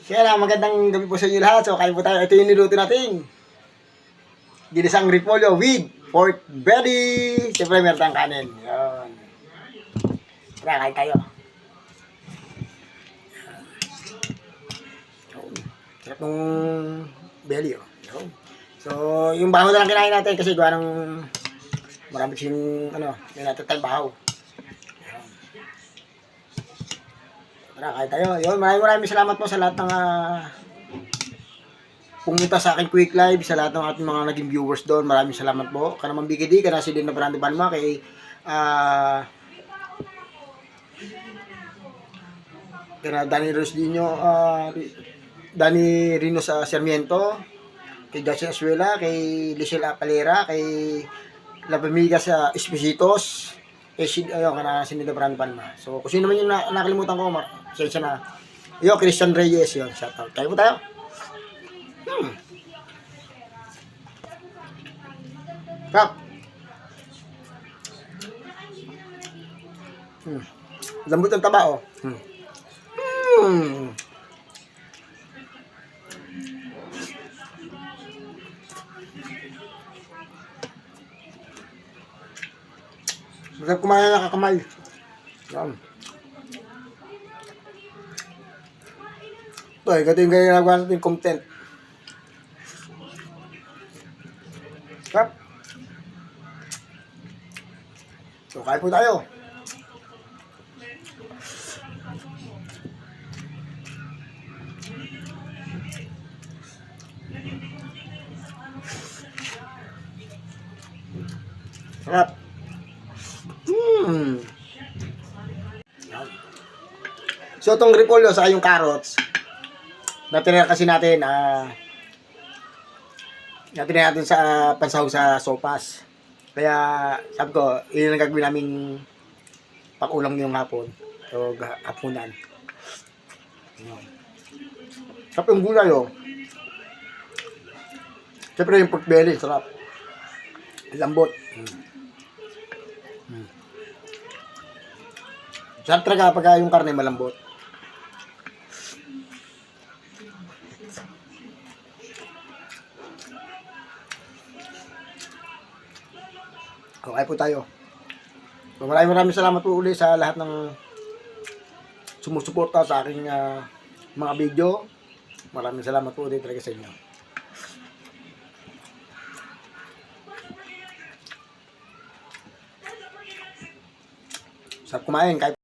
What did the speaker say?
Kaya na, magandang gabi po sa inyo lahat. So, kain po tayo. Ito yung niluto natin. Ginisang repolyo with pork belly. Siyempre, meron tayong kanin. Yan. Tara, kain tayo. Sarap ng belly, oh. Yan. So, yung bahaw na lang kinain natin kasi gawa ng marami kasing, may natin tayong bahaw. Tara, kain tayo. Yun, maraming salamat po sa lahat ng pumunta sa aking quick live, sa lahat ng ating mga naging viewers doon. Maraming salamat po. Ka naman bigidi, ka na si Din na Brando Balma, kay kana Danny Rosdino, Danny Rino sa Sarmiento, kay Joshua Asuela, kay Lichelle Apalera, kay La Pamiga sa Espositos, ayun, kana si Din na Brando Balma. So, kung sino man yung nakalimutan ko, sensya na. Yo, Christian Reyes, yun, shoutout. Kaya po tayo. Kap. Lambot ang taba, oh. Masarap kumain na kakamay. Yan. Ito, ito yung ginagawa natin content. Kap. So, kain po tayo. Sarap. So, itong repolyo sa yung carrots, natira kasi natin, natira natin sa pansahog sa sopas. Kaya, sabi ko, yun ang gagawin namin pang-ulam ngayong hapon. So, hapunan. Sarap yung gulay, oh. Siyempre yung pork belly, sarap. Lambot. Sarap talaga pagka yung karne malambot. Okay po tayo. So, maraming salamat po ulit sa lahat ng sumusuporta sa aking mga video. Maraming salamat po ulit talaga sa inyo. Sarap kumain kahit